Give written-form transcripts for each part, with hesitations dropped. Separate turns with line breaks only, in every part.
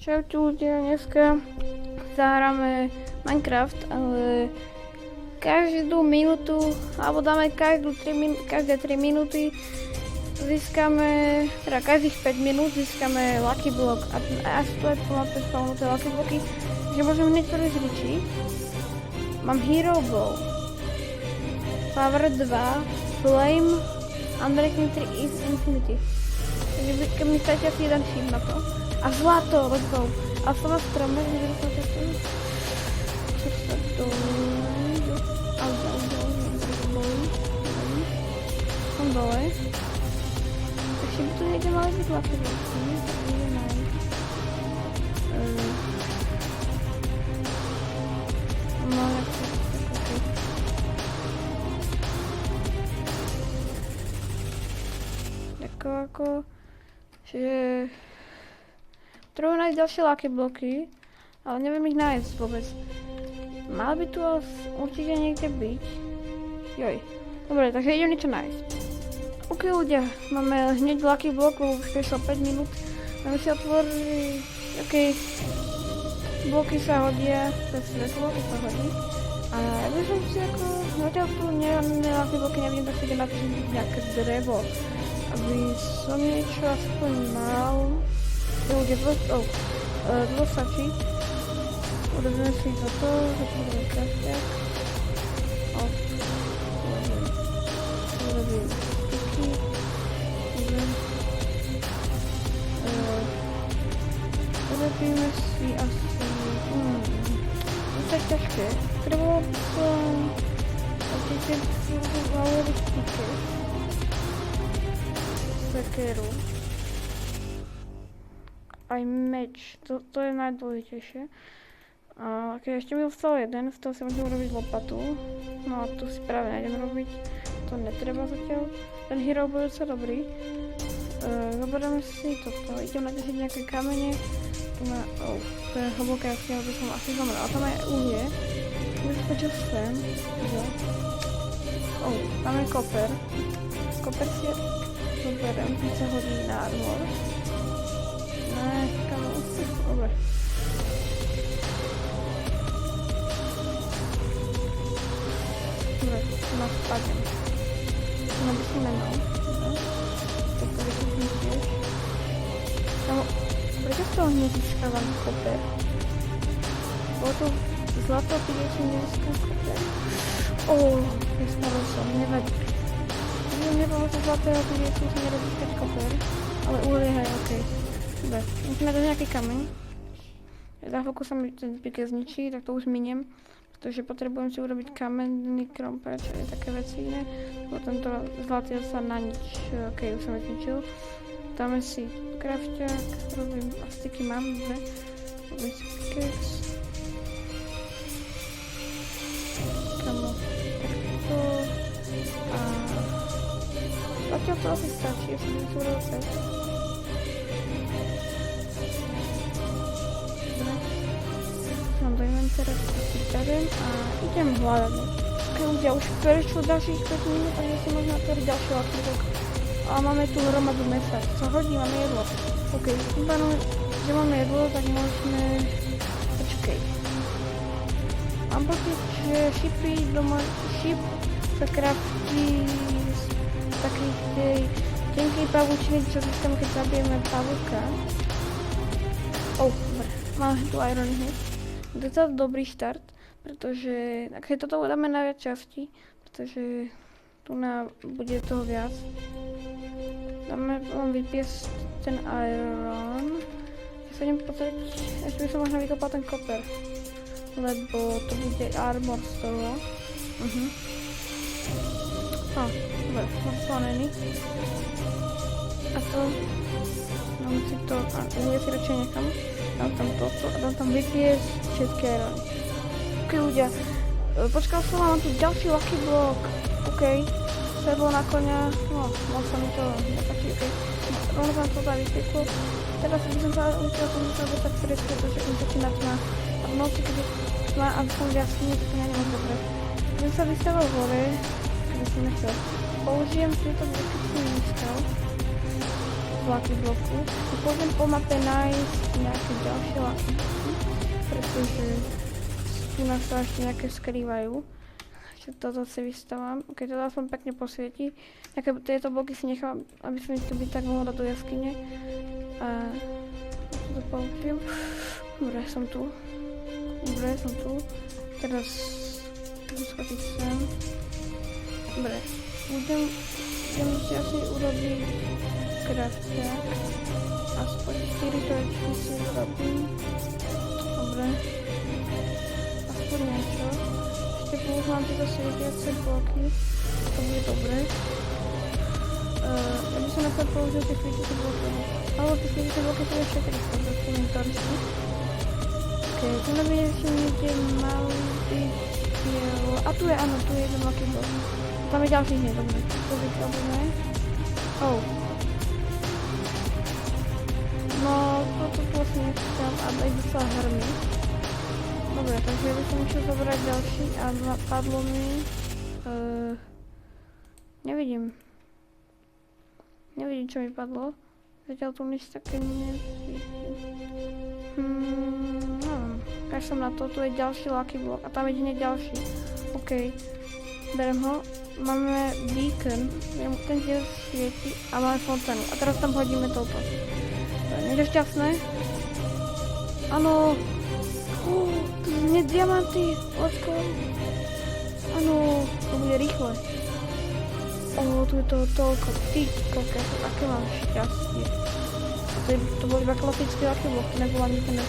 Čaute ľudia, dneska zahráme Minecraft, ale každú minútu, alebo dáme každé 3 minúty získame, teda každých 5 minút získame Lucky Block a až to je pomôcť spawnuté Lucky Blocky, že môžem hneď prvý zličiť. Mám Hero Bow, Power 2, Flame, Unbreaking 3 is Infinity. Takže keď mi stačí asi jeden sheep na to. A zlato, let's go. A som na strome, kde som to tu. Čo sa dole. Som dole. Takže by tu niekde mali byť zlaté veci. Niekde nájsť. No, nechce. Ako, že potrebujem nájsť ďalšie Lucky Blocky, ale neviem ich nájsť vôbec. Mal by tu určite niekde byť. Joj. Dobre, takže idem niečo nájsť. OK ľudia, máme hneď Lucky Block, lebo už prešlo 5 minút. Máme si otvoriť, OK. Bloky sa hodia, to svetlo sa hodí. A ja by som si ako, zatiaľ tu Lucky Blocky nevidím, tak si idem napísať nejaké drevo. Aby som niečo aspoň mal. Ľudia, dlho stačí. Urobíme si toto, začneme krafťák. Urobím sticky. Urobíme si asi... To je ťažké. Trebalo som... Určite urobiť sticky. Sekeru. Aj meč, to je najdôležitejšie. A keď ešte mi ostal jeden, z toho si môžem urobiť lopatu. No a tu si práve nejdem robiť, to netreba zatiaľ. Ten hero bude sa dobrý. Zoberieme si toto, idem naťažiť nejaké kamene. Tu má, to je hlboké, ja by som asi zomrel. A tam je uhlie. Už skočil sem. Tam je koper. Koper si zoberiem, keď sa hodí na armor. Kamo, dobre. Dobre, tu nás spadnem. Tu nám by som nemal. Toto vyšetím tiež. Kamo, prečo z toho nezískavam koper? Bolo to zlato, keď som nezískal koper. Nespadol som, nevadí. Nebolo to zlaté, keď som sa nerad získať koper. Ale uhlie je okej. Dobre, musíme dať nejaký kameň. Za chvíľku sa mi ten pikel zničí, tak to už miniem. Pretože potrebujem si urobiť kamenný krompač a také veci iné. Potom to zlatý sa na nič. Okej, už som mi zničil. Dáme si krafťák, robím, a sticky mám, dve. Robím si pickaxe. Kamo, takto. A... Zatiaľ to asi stačí, ja som to urobil set. Do inventára si beriem a idem hľadať. Keď ľudia už prešlo ďalších 5 minút, takže si možno otvoriť ďalší Lucky Block. A máme tu hromadu mesa. Co hodí, máme jedlo. OK, úplne, že máme jedlo, tak môžeme... Počkej. Mám pocit, že šip sa kraftí z takých tej tenkej pavučiny, čo získame, keď zabijeme pavúka. Dobre, máme tu iron hneď. To je to dobrý štart, pretože keď toto dáme na viac časti, pretože tu bude toho viac. Dáme vypiesť ten iron. Ja sa idem pozrieť, ešte by som možno vykopal ten koper, lebo to bude armor z toho. Dobre, mám slanený. A to, dáme si to, uhlie si radšej nechám. Dám tam toto a dám tam vypiesť všetky irony. OK ľudia, počkal som, mám tu ďalší Lucky Block. OK, sedlo na koňa, no, moc sa mi to nepáči, OK. Rovno tam to tady vypieklo. Teraz by som sa učila tomu sa dostať preč, pretože im začína tma. A v noci, keď je tma a som jasný, to nemám dobre. Keď sa vystavil hore, keď som nechcel. Použijem tieto bloky, keď som nechcel. Lucky bloku. Pôjdem po mape nájsť nejaké ďalšie Lucky bloky, pretože tu nás sa ešte nejaké skrývajú. Toto si vystavám. Ok, to aspoň pekne posvieti. Nejaké tieto bloky si nechám, aby som to byť tak mohla do jaskyne. A toto použijem. Dobre, som tu. Teraz budem skočiť sem. Dobre, budem si asi urobiť crafťák. Aspoň 4 torečky si urobím. Dobre. Aspoň niečo. Ešte používam tieto svietiace bloky. To bude dobre. Ja by som napríklad použil tie svietiace bloky. Ale tie svietiace bloky sú ešte 300 do torečky. Ok, tu na mne si niekde mal byť... A tu je, áno, tu je jeden Lucky block. Tam je ďalší hneď, dobre. To vykladíme. Oh. No, toto tu asi nechcem a daj sa hrmi. Dobre, takže ja by som išiel zobrať ďalší a padlo mi... Nevidím, čo mi padlo. Zatiaľ tu nič také nevidím. Kaž som na to, tu je ďalší Lucky block a tam je hneď ďalší. OK, berem ho. Máme beacon, ten tiež svieti a máme fontánu. A teraz tam hodíme toto. Nie je to šťastné? Áno. Tu sú hneď diamanty. Let's go. Áno, to bude rýchle. Tu je toho toľko. Ty kokos, aké mám šťastie. To bol iba klasický Lucky block, to nebol ani ten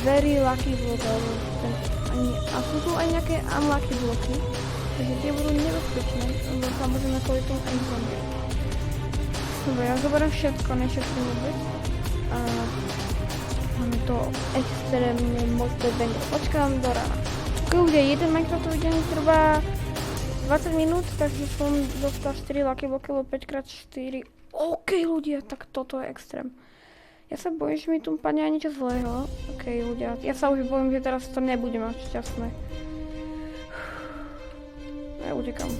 very Lucky block, alebo ten ani... A sú tu aj nejaké unlucky bloky, takže tie budú nebezpečné, lebo tam môžeme kvôli tomu aj zombie. Dobre, ja zoberiem všetko, nešetrím vôbec. A máme to extrémne moc banger. Počkám do rána. Keď bude jeden Minecraftový deň trvá 20 minút, takže som dostal 4 Lucky bloky, lebo 5x4. OK ľudia, tak toto je extrém. Ja sa bojím, že mi tu padne aj niečo zlého. OK ľudia, ja sa už bojím, že teraz to nebude mať šťastné. Ja utekam.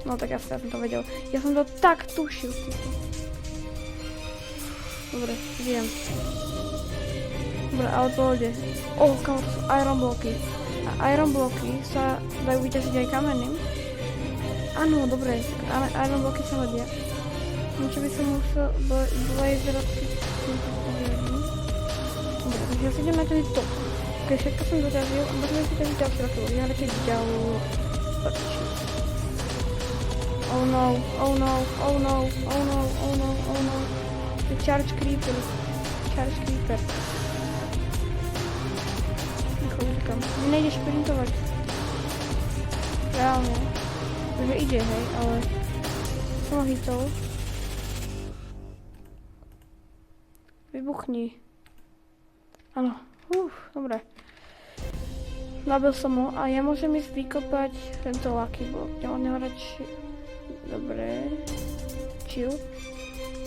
No tak ja som to vedel. Ja som to tak tušil. Dobre, idem. Dobre, ale pohode. Kámo, to sú iron bloky. A iron bloky sa dajú vyťažiť aj kamenným. Áno, dobre, iron bloky sa hodia. Čo by som musel blazerať si dobre, takže ja si idem naťažiť to. Ok, všetko som doťažil a môžeme si ťažiť ďalšie roky. Ja radšej ďalší. Oh no. Charge creeper. Utekam. Mne nejde šprintovať. Reálne. Takže ide, hej, ale... Som hitol. Vybuchni. Áno. Dobre. Nabil som ho a ja môžem ísť vykopať tento Lucky block. Ja ho radšej... Dobre. Chill.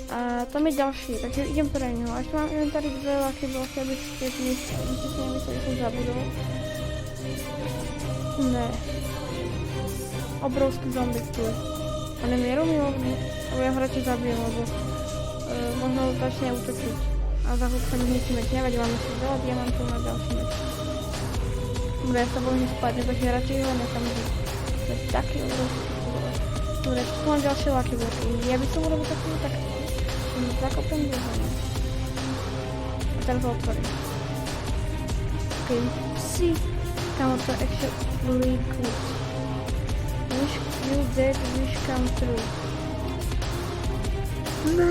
A tam je ďalší, takže idem pre ňoho. A ešte mám inventári 2 Lucky blocky, aby ste si nemysleli, že som zabudol. Ne. Obrovský zombie tu je. On je mierumilovný, lebo ja ho radšej zabijem, lebo možno začne útočiť. A za chvíľu sa mi hneď meč, nevadí, máme si veľa diamantov na ďalší meč. Dobre, ja sa bojím, že spadne, takže radšej ho nechám žiť. To je taký obrovský cíl. Dobre, ešte tu mám ďalšie Lucky bloky. Ja by som urobil takú taktiku. Zakopem dozorne. A teraz ho otvorím. OK, psi. Kámo, to je actually good. Wish you dead, wish come true. No.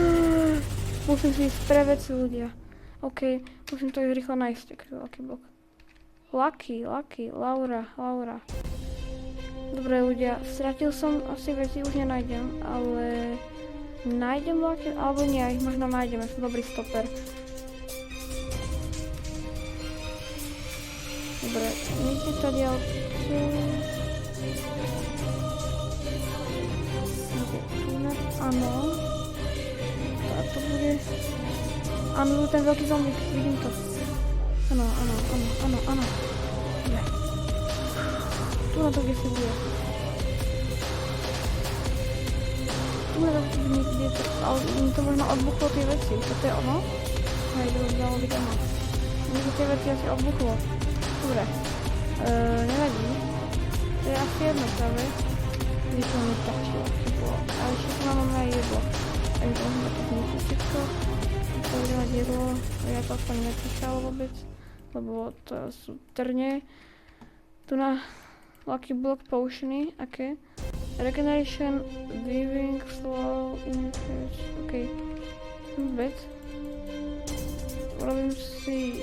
Musím si ísť pre veci ľudia. OK, musím to ísť rýchlo nájsť. Lucky block. Lucky, Laura. Dobre ľudia, stratil som asi veci, už nenájdem, ale... Nájdem Lucky, alebo nie, ich možno nájdeme, som dobrý stoper. Dobre, niekde tady tu... Áno. A to bude... Áno, ten veľký zombík, vidím to. Áno. Dobre. Tu na to, kde si bude. Tu na to, kde to... ale to možno odbuchlo tie veci, toto je ono? Hej, dalo byť ono. Možno tie veci asi odbuchlo. Dobre, nevadí. To je asi jedno práve. Je to mi tak chybo. Ale ešte tu mám aj jedlo. Tak to môžeme to zničiť všetko. To bude mať jedlo, ja to aspoň nepíšal vôbec, lebo to sú trne. Tu na Lucky Block Potiony, aké? Regeneration, Weaving, Slow, Increase, okej. Vôbec. Urobím si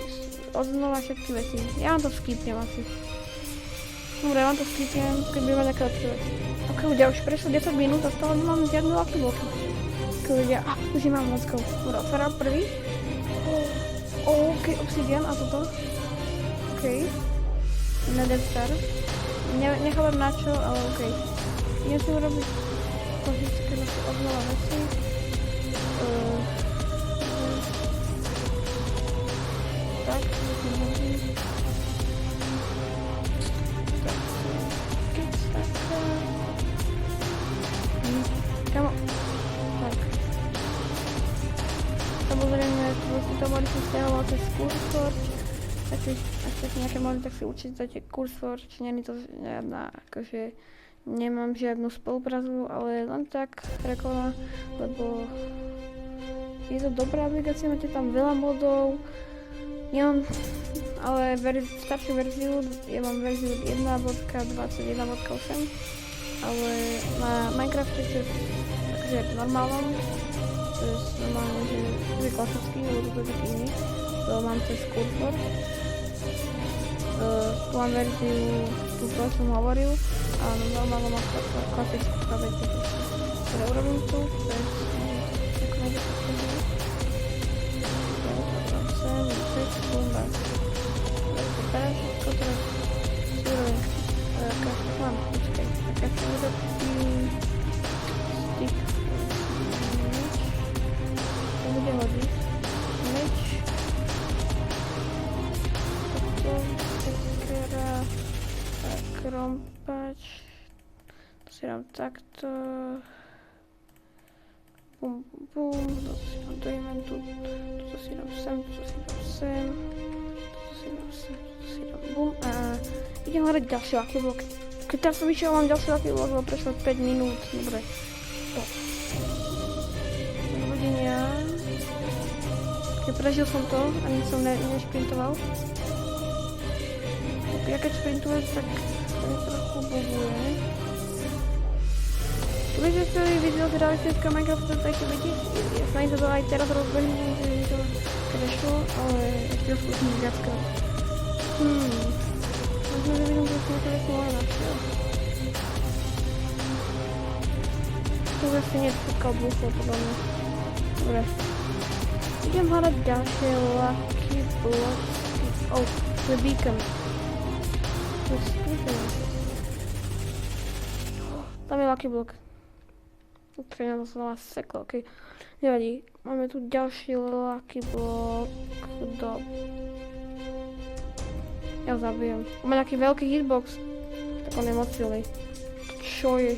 odznova všetky veci. Ja vám to skipnem asi. Dobre, ja vám to skipnem, keď budeme nejaké lepšie veci. Ok, ľudia, už prešlo 10 minút a stále nemám žiadne Lucky Blocky. Ok, ľudia, už nemám mockou. Dobre, otváram prvý. Ok, Obsidian a toto. Ok. Nether Star. Nechávam na čo, ale ok. Idem si urobiť klasické odnova veci. Tak, kamo. Tak. Samozrejme, to môžete si stiahovať cez CurseForge. Ak chcete nejaké mody, tak si určite dajte CurseForge. Nie je to žiadna, akože nemám žiadnu spoluprácu, ale len tak reklama, lebo je to dobrá aplikácia, máte tam veľa modov. Ja mám ale staršiu verziu, ja mám verziu 1.21.8, ale na Minecrafte je akože normálnom, to je normálne, že je klasický, alebo to je taký iný, to mám cez CurseForge. Tu mám verziu, túto som hovoril, a normálne mám klasickú verziu. Ktoré urobím tu, to je teraz všetko teraz si urobím mám, počkaj, tak ja si urobím stick meč, to bude hodiť meč, toto, sekera, krompač, to si dám takto, bum bum, toto si dám do inventu, toto si dám sem, toto si dám sem, bum, a idem hľadať ďalší Lucky Block. Keď teraz som išiel, mám ďalší Lucky Block, lebo prešlo 5 minút, dobre. Hodenia. Keď prežil som to, ani som nešprintoval. Ja keď šprintujem, tak to mi trochu buguje. Keby ste chceli video z realistického Minecraftu, dajte vedieť. Ja snažím sa to aj teraz rozbehnúť, že mi to prešlo, ale ešte ho skúsim viackrát. Možno, že vidím, že som nejaké veci mohli našiel. To už asi nie je všetko buchlo, podľa mňa. Dobre. Idem hľadať ďalšie Lucky Blocky. Oh, to je beacon. To je skúšené. Tam je Lucky Block. Upřímne na to sa vás seklo, okej. Nevadí. Máme tu ďalší Lucky Block. Ja ho zabijem. Má nejaký veľký hitbox. Tak on je moc silný. Čo je?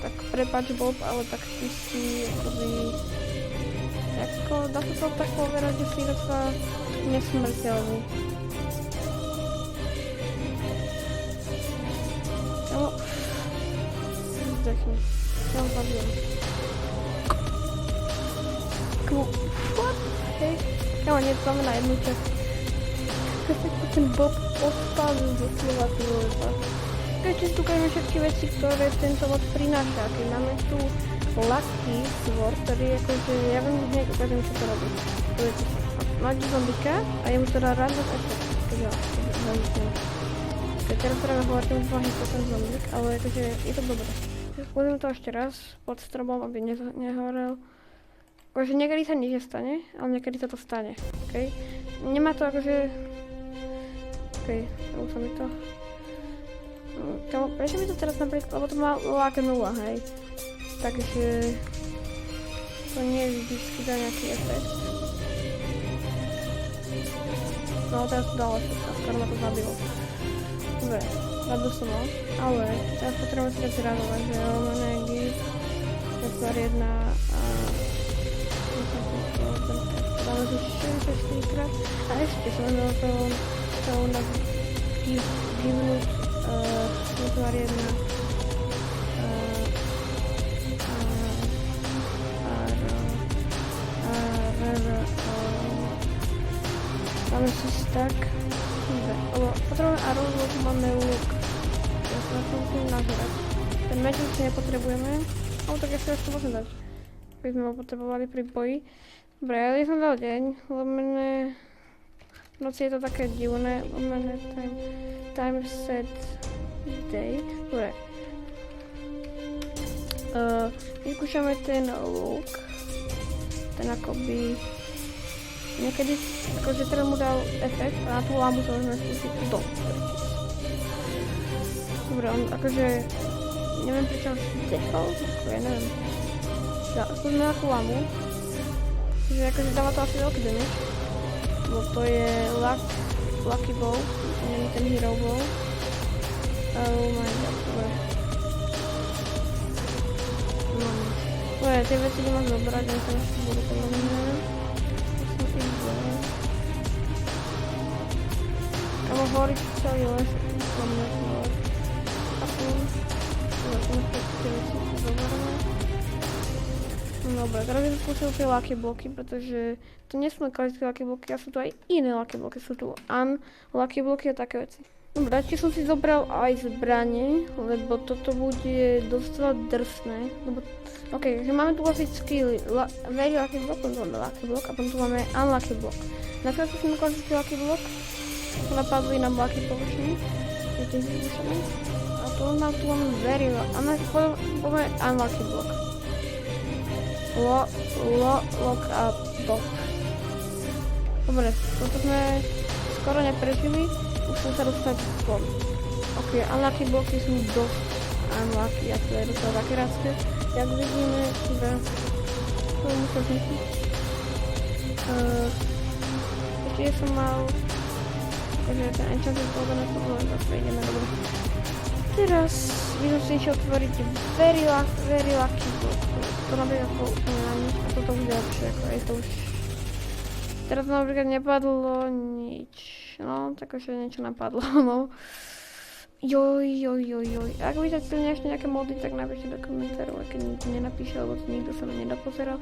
Tak prepáč Bob, ale tak ty si akoby... Ako, dá sa to tak povedať, že si taká nesmrteľný. Jo. Zdechni. Ja ho zabijem. What? Hej. Ja ho znamená jednu časť. Ten Bob odpálil doslova ty vole. Keďže stúkajme všetky veci, ktoré tento mod prináša. Keď máme tu Lucky Sword, ktorý je akože, ja vám hneď ukážem, čo to robí. Pozrite sa. Máte zombika a je mu teda random effect, keď ho zaujíte. Keď teraz práve hovorím z váhy po ten zombik, ale akože je to dobré. Pozriem to ešte raz pod stromom, aby nehorel. Akože niekedy sa nič nestane, ale niekedy sa to stane, okej? Nemá to akože... Okej, už sa mi to... Prečo mi to teraz napríklad, lebo to má lag 0, hej? Takže... To nie je vždycky dá nejaký efekt. No teraz to dalo všetko, skoro ma to zabilo. Dobre, zabil som ho, ale teraz potrebujem si dať zradovať, že on má nejaký... útvar 1 a dáme to 64 krát a ešte som to u nás givnúť útvar 1 dáme si stack. Dobre, lebo potrebujeme arrow, lebo máme luk. Ja sa na tom musím nazerať. Ten meč si nepotrebujeme, ale tak ja si ešte môžem dať. Keď sme ho potrebovali pri boji. Dobre, ja som dal deň, lomené... V noci je to také divné, lomené time set day. Dobre. Vyskúšame ten luk. Ten akoby... Niekedy, akože teraz mu dal efekt a na tú lámu to môžeme skúsiť do. Dobre, on akože... Neviem prečo on zdechol, ja neviem. Skúsime na tú lámu. Že akože dáva to asi veľký damage. Lebo to je Lucky Bow, nie ten Hero Bow. Oh my god, dobre. No. Dobre, tie veci nemáš zobrať, len sa ešte budú podľa mňa. Kamo horí celý les, po mňa to les. A tu, tie veci zoberieme. Dobre, teraz by som skúsil tie lucky bloky, pretože to nie sú len klasické lucky bloky, a sú tu aj iné lucky bloky, sú tu unlucky bloky a také veci. Dobre, radšej som si zobral aj zbranie, lebo toto bude dosť drsné. Ok, takže máme tu asi skilly, very lucky block, potom tu máme lucky block a potom tu máme unlucky block. Napríklad si klasický lucky block, napadli nám lucky površiny, a tu máme very unlucky block. Lock up block. Dobre, toto sme skoro neprežili, už som sa dostať von. Ok, unlucky bloky sú dosť unlucky, a to je docela také rázke. Jak vidíme, že to musím zničiť. Ešte som mal, takže ten enchanted golden apple, zase ideme dobre. Teraz by som si išiel otvoriť very lucky block. To napríklad to úplne na nič a toto už je lepšie, ako je to už... Teraz napríklad nepadlo nič, no tak už niečo napadlo, no. Joj. Ak by sa chceli nejaké mody, tak napíšte do komentárov, keď nikto nenapíše, lebo to nikto sa na nedopozeral.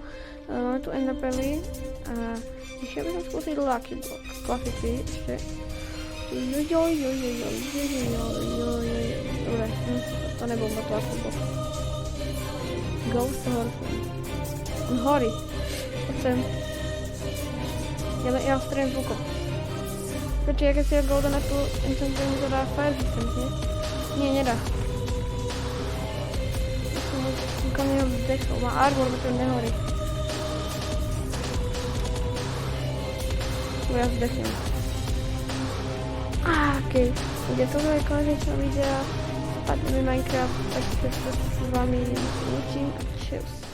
Máme tu ender pearly a ešte by som skúsiť lucky block, klasický ešte. Joj. Dobre, to nebol môj lucky block. Ghost Horseman. On horí. Poď sem. Ja strelím zvukom. Počkej, keď si ho golden apple, enchantujem to dá fire system, nie? Nie, nedá. Ja som ho nikomu neho zdechol. Má armor, preto nehorí. To ja zdechnem. Okej. Kde toto je konečná videa. Spadne mi Minecraft, tak sa s vami učím. Čus.